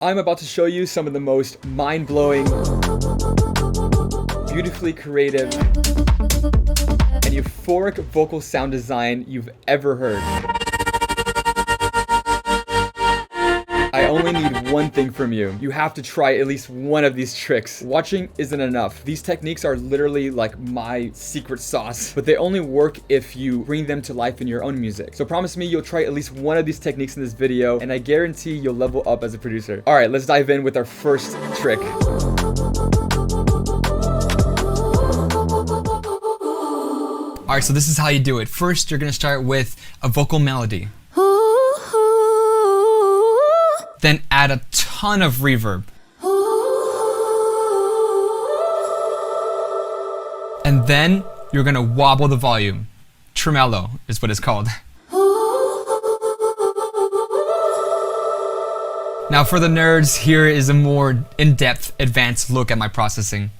I'm about to show you some of the most mind-blowing, beautifully creative, and euphoric vocal sound design you've ever heard. I only need one thing from you. You have to try at least one of these tricks. Watching isn't enough. These techniques are literally like my secret sauce, but they only work if you bring them to life in your own music. So promise me you'll try at least one of these techniques in this video, and I guarantee you'll level up as a producer. All right, let's dive in with our first trick. All right, so this is how you do it. First, you're gonna start with a vocal melody. Then add a ton of reverb. And then you're gonna wobble the volume. Tremolo is what it's called. Now for the nerds, here is a more in-depth, advanced look at my processing.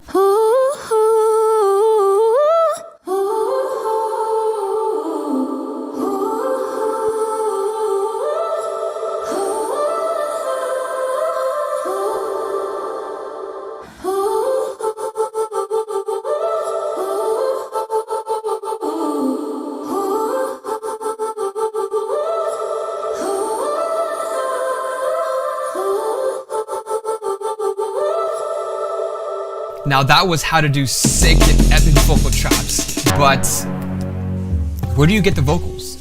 Now that was how to do sick and epic vocal chops, but where do you get the vocals?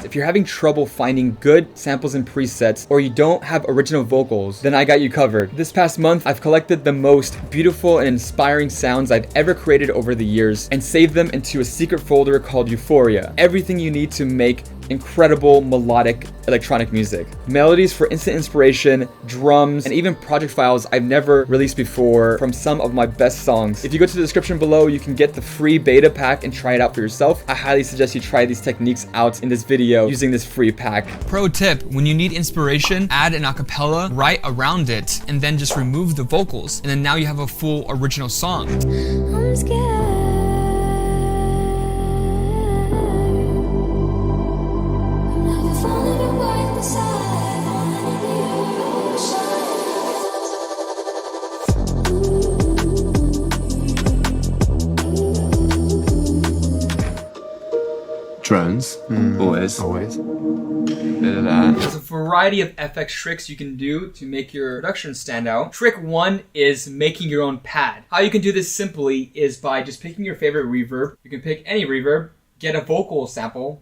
If you're having trouble finding good samples and presets, or you don't have original vocals, then I got you covered. This past month, I've collected the most beautiful and inspiring sounds I've ever created over the years and saved them into a secret folder called Euphoria. Everything you need to make incredible melodic electronic music. Melodies for instant inspiration, drums, and even project files I've never released before from some of my best songs. If you go to the description below, you can get the free beta pack and try it out for yourself. I highly suggest you try these techniques out in this video using this free pack. Pro tip, when you need inspiration, add an acapella right around it and then just remove the vocals. And then now you have a full original song. I'm scared. Drones, always. Bit of that. There's a variety of FX tricks you can do to make your production stand out. Trick one is making your own pad. How you can do this simply is by just picking your favorite reverb. You can pick any reverb, get a vocal sample,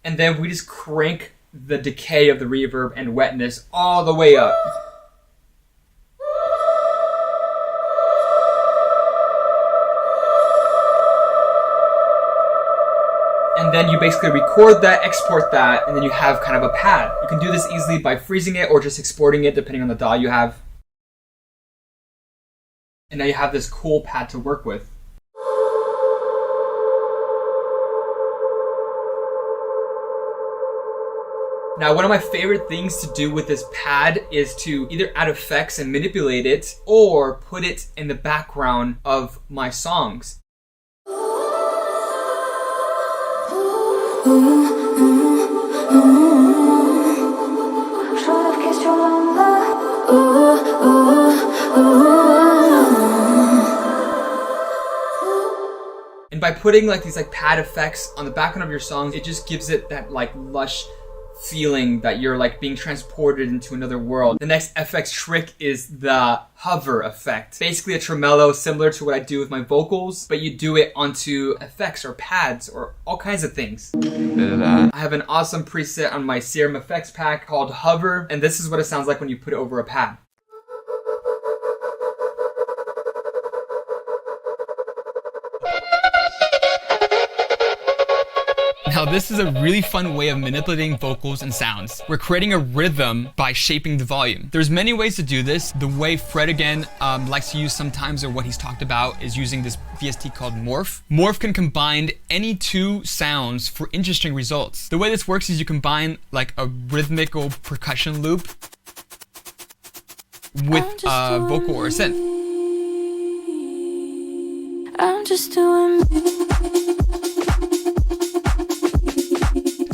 and then we just crank the decay of the reverb and wetness all the way up. And then you basically record that, export that, and then you have kind of a pad. You can do this easily by freezing it or just exporting it depending on the DAW you have. And now you have this cool pad to work with. Now, one of my favorite things to do with this pad is to either add effects and manipulate it or put it in the background of my songs. And by putting like these pad effects on the background of your songs, it just gives it that lush feeling that you're being transported into another world. The next FX trick is the hover effect. Basically a tremolo similar to what I do with my vocals, but you do it onto effects or pads or all kinds of things. Bit of that. I have an awesome preset on my SerumFX pack called Hover, and this is what it sounds like when you put it over a pad. Now this is a really fun way of manipulating vocals and sounds. We're creating a rhythm by shaping the volume. There's many ways to do this. The way Fred again likes to use sometimes, or what he's talked about, is using this VST called Morph. Morph can combine any two sounds for interesting results. The way this works is you combine a rhythmical percussion loop with a vocal or a synth. I'm just doing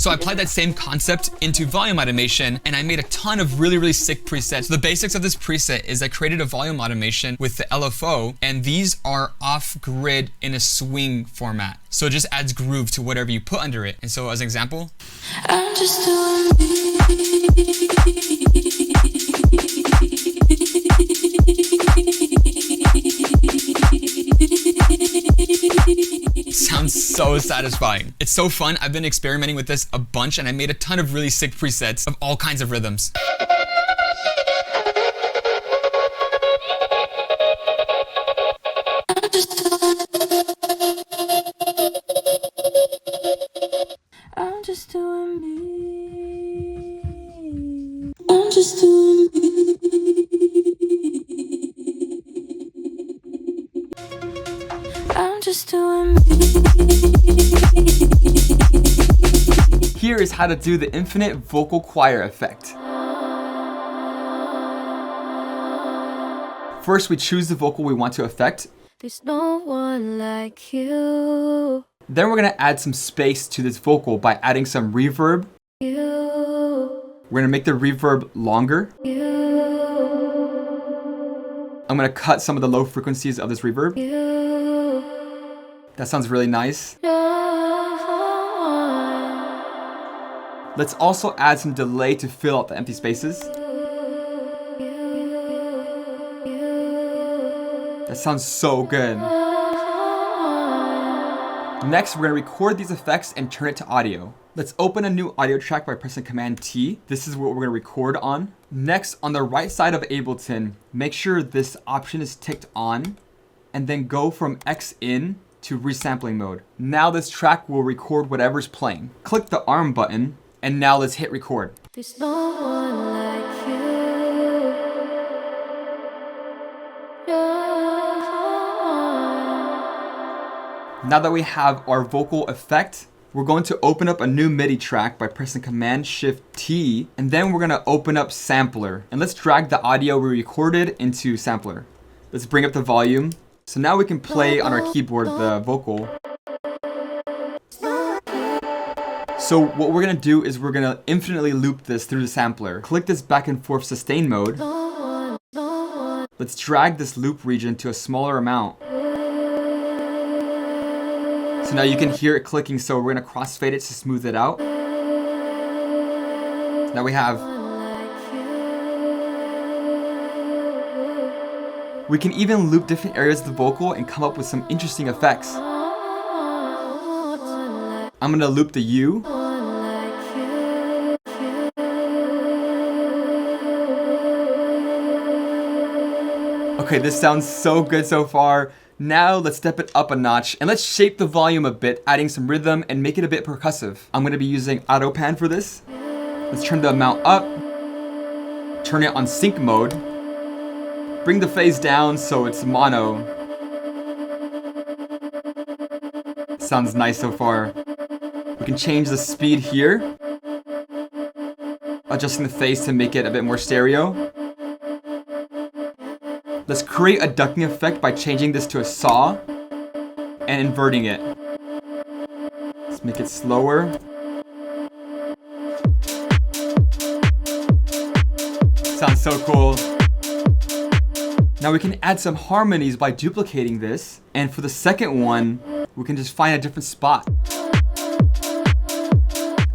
So I applied that same concept into volume automation, and I made a ton of really sick presets. So the basics of this preset is I created a volume automation with the LFO, and these are off grid in a swing format. So it just adds groove to whatever you put under it. And so as an example, I'm just doing sounds so satisfying. It's so fun. I've been experimenting with this a bunch, and I made a ton of really sick presets of all kinds of rhythms. I'm just doing me. I'm just doing me. I'm just doing me. Here is how to do the infinite vocal choir effect. First, we choose the vocal we want to affect. There's no one like you. Then we're gonna add some space to this vocal by adding some reverb. We're gonna make the reverb longer. I'm gonna cut some of the low frequencies of this reverb. That sounds really nice. Let's also add some delay to fill out the empty spaces. That sounds so good. Next, we're gonna record these effects and turn it to audio. Let's open a new audio track by pressing Command T. This is what we're gonna record on. Next, on the right side of Ableton, make sure this option is ticked on, and then go from X in to resampling mode. Now this track will record whatever's playing. Click the arm button, and now let's hit record. There's no one like you. Now that we have our vocal effect, we're going to open up a new MIDI track by pressing Command Shift T, and then we're gonna open up Sampler. And let's drag the audio we recorded into Sampler. Let's bring up the volume. So now we can play on our keyboard the vocal. So what we're gonna do is we're gonna infinitely loop this through the sampler. Click this back and forth sustain mode. Let's drag this loop region to a smaller amount. So now you can hear it clicking, so we're gonna crossfade it to smooth it out. Now we have. We can even loop different areas of the vocal and come up with some interesting effects. I'm gonna loop the U. Okay, this sounds so good so far. Now let's step it up a notch and let's shape the volume a bit, adding some rhythm and make it a bit percussive. I'm gonna be using auto pan for this. Let's turn the amount up, turn it on sync mode, bring the phase down so it's mono. Sounds nice so far. We can change the speed here, adjusting the phase to make it a bit more stereo. Let's create a ducking effect by changing this to a saw and inverting it. Let's make it slower. Sounds so cool. Now we can add some harmonies by duplicating this, and for the second one, we can just find a different spot.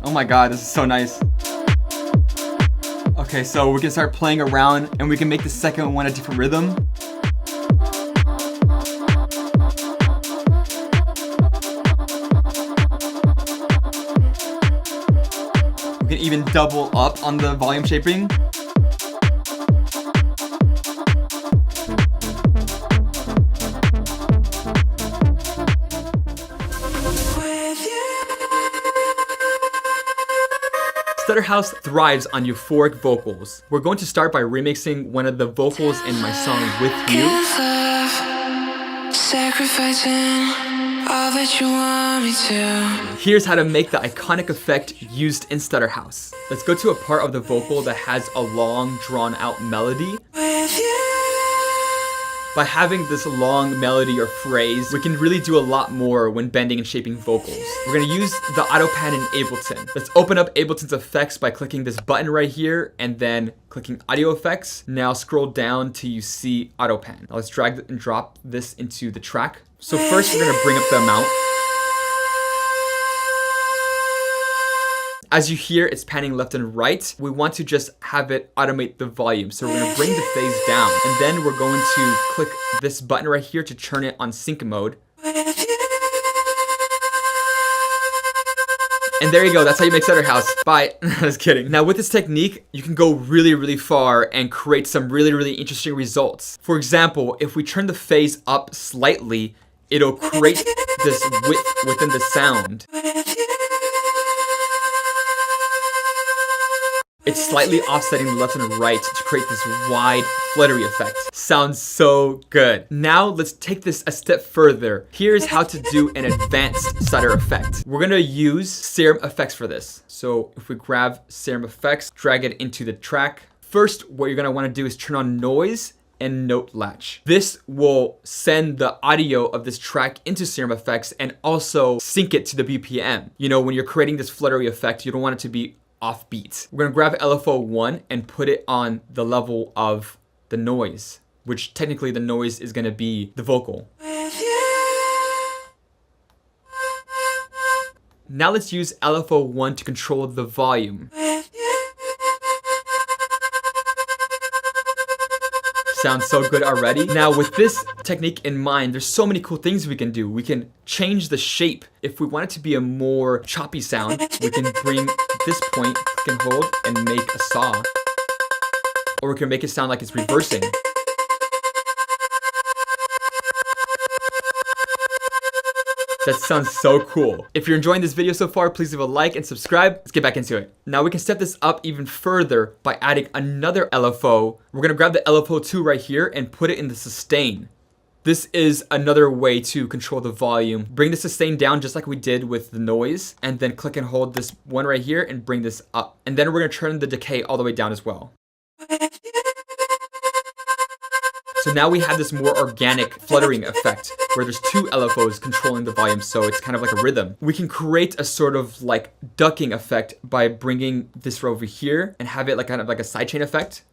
Oh my god, this is so nice. Okay, so we can start playing around and we can make the second one a different rhythm. We can even double up on the volume shaping. Stutter House thrives on euphoric vocals. We're going to start by remixing one of the vocals in my song With You. Sacrificing all that you want me to. Here's how to make the iconic effect used in Stutter House. Let's go to a part of the vocal that has a long, drawn-out melody. With you. By having this long melody or phrase, we can really do a lot more when bending and shaping vocals. We're gonna use the auto pan in Ableton. Let's open up Ableton's effects by clicking this button right here and then clicking audio effects. Now scroll down till you see auto pan. Now let's drag and drop this into the track. So first we're gonna bring up the amount. As you hear, it's panning left and right. We want to just have it automate the volume. So we're gonna bring the phase down, and then we're going to click this button right here to turn it on sync mode. And there you go, that's how you make Stutter House. Bye. Just kidding. Now with this technique, you can go really, really far and create some really, really interesting results. For example, if we turn the phase up slightly, it'll create this width within the sound. It's slightly offsetting the left and right to create this wide fluttery effect. Sounds so good. Now let's take this a step further. Here's how to do an advanced stutter effect. We're gonna use SerumFX for this. So if we grab SerumFX, drag it into the track. First, what you're gonna wanna do is turn on noise and note latch. This will send the audio of this track into SerumFX and also sync it to the BPM. You know, when you're creating this fluttery effect, you don't want it to be offbeat. We're gonna grab LFO1 and put it on the level of the noise, which technically the noise is gonna be the vocal. Now let's use LFO1 to control the volume. Sounds so good already. Now with this technique in mind, there's so many cool things we can do. We can change the shape. If we want it to be a more choppy sound, we can bring this point, click and hold, and make a saw. Or we can make it sound like it's reversing. That sounds so cool. If you're enjoying this video so far, please leave a like and subscribe. Let's get back into it. Now we can step this up even further by adding another LFO. We're gonna grab the LFO2 right here and put it in the sustain. This is another way to control the volume. Bring the sustain down just like we did with the noise, and then click and hold this one right here and bring this up. And then we're gonna turn the decay all the way down as well. So now we have this more organic fluttering effect where there's two LFOs controlling the volume, so it's kind of like a rhythm. We can create a sort of like ducking effect by bringing this over here and have it like kind of like a sidechain effect.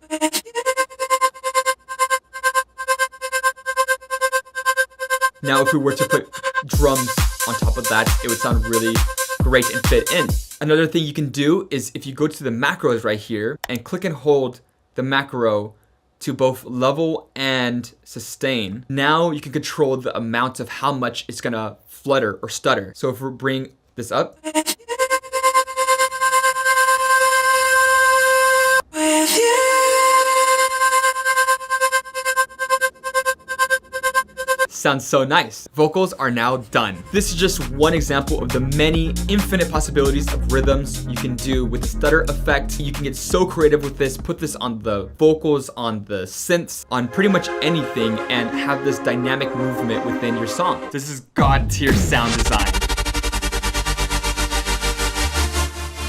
Now if we were to put drums on top of that, it would sound really great and fit in. Another thing you can do is if you go to the macros right here and click and hold the macro to both level and sustain, now you can control the amount of how much it's gonna flutter or stutter. So if we bring this up, sounds so nice. Vocals are now done. This is just one example of the many infinite possibilities of rhythms you can do with the stutter effect. You can get so creative with this, put this on the vocals, on the synths, on pretty much anything, and have this dynamic movement within your song. This is God tier sound design.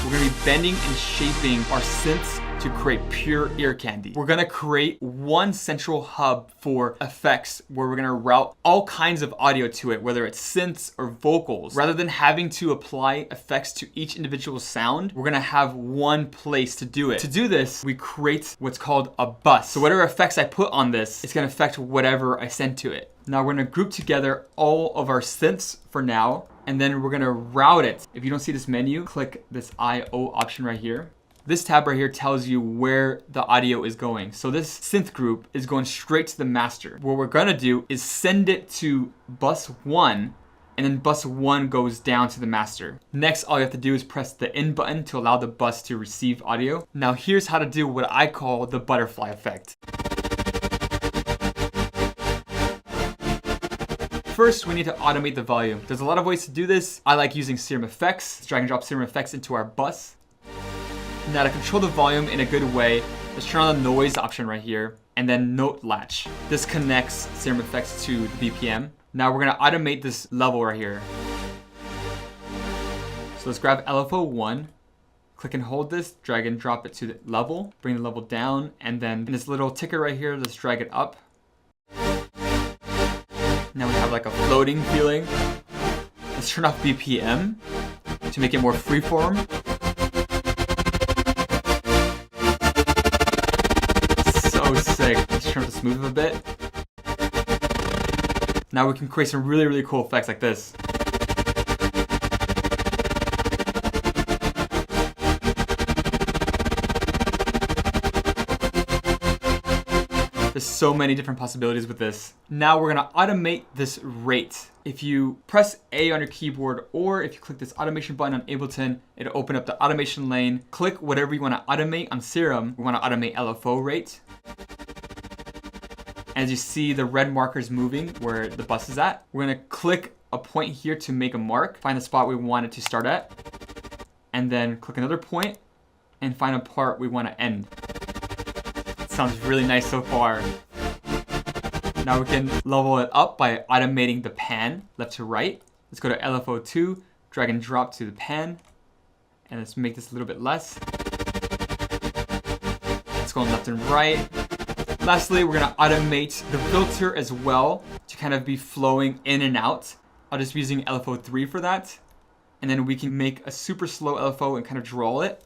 We're gonna be bending and shaping our synths to create pure ear candy. We're gonna create one central hub for effects where we're gonna route all kinds of audio to it, whether it's synths or vocals. Rather than having to apply effects to each individual sound, we're gonna have one place to do it. To do this, we create what's called a bus. So whatever effects I put on this, it's gonna affect whatever I send to it. Now we're gonna group together all of our synths for now, and then we're gonna route it. If you don't see this menu, click this I/O option right here. This tab right here tells you where the audio is going. So this synth group is going straight to the master. What we're gonna do is send it to bus 1, and then bus 1 goes down to the master. Next, all you have to do is press the in button to allow the bus to receive audio. Now here's how to do what I call the butterfly effect. First, we need to automate the volume. There's a lot of ways to do this. I like using SerumFX. Let's drag and drop SerumFX into our bus. Now to control the volume in a good way, let's turn on the noise option right here, and then note latch. This connects SerumFX to the BPM. Now we're gonna automate this level right here. So let's grab LFO1, click and hold this, drag and drop it to the level, bring the level down, and then in this little ticker right here, let's drag it up. Now we have like a floating feeling. Let's turn off BPM to make it more freeform. So sick. Let's turn up the smooth a bit. Now we can create some really, really cool effects like this. There's so many different possibilities with this. Now we're gonna automate this rate. If you press A on your keyboard, or if you click this automation button on Ableton, it'll open up the automation lane. Click whatever you wanna automate on Serum. We wanna automate LFO rate. As you see the red markers moving where the bus is at, we're gonna click a point here to make a mark, find the spot we want it to start at, and then click another point and find a part we wanna end. Sounds really nice so far. Now we can level it up by automating the pan left to right. Let's go to LFO2, drag and drop to the pan, and let's make this a little bit less. Let's go left and right. Lastly, we're gonna automate the filter as well to kind of be flowing in and out. I'll just be using LFO3 for that. And then we can make a super slow LFO and kind of draw it.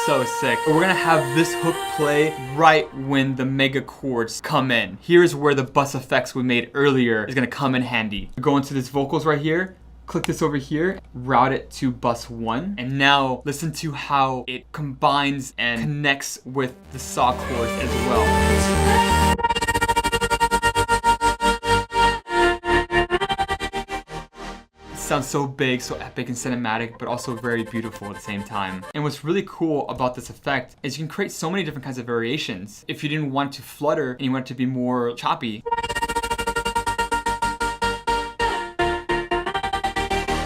So sick. We're gonna have this hook play right when the mega chords come in. Here's where the bus effects we made earlier is gonna come in handy. Go into this vocals right here, click this over here, route it to bus 1, and now listen to how it combines and connects with the saw chords as well. Sounds so big, so epic and cinematic, but also very beautiful at the same time. And what's really cool about this effect is you can create so many different kinds of variations. If you didn't want to flutter and you want it to be more choppy, it's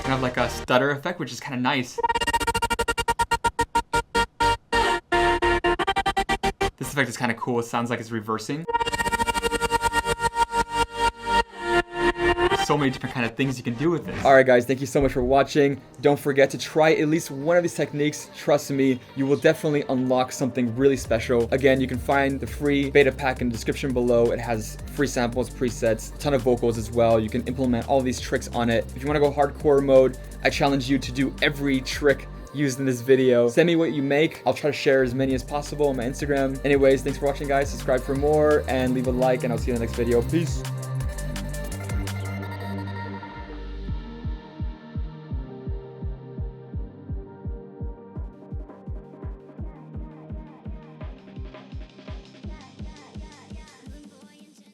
kind of like a stutter effect, which is kind of nice. This effect is kind of cool. It sounds like it's reversing. So many different kind of things you can do with this. Alright guys, thank you so much for watching. Don't forget to try at least one of these techniques. Trust me, you will definitely unlock something really special. Again, you can find the free beta pack in the description below. It has free samples, presets, a ton of vocals as well. You can implement all these tricks on it. If you want to go hardcore mode, I challenge you to do every trick used in this video. Send me what you make. I'll try to share as many as possible on my Instagram. Anyways, thanks for watching guys. Subscribe for more and leave a like, and I'll see you in the next video. Peace.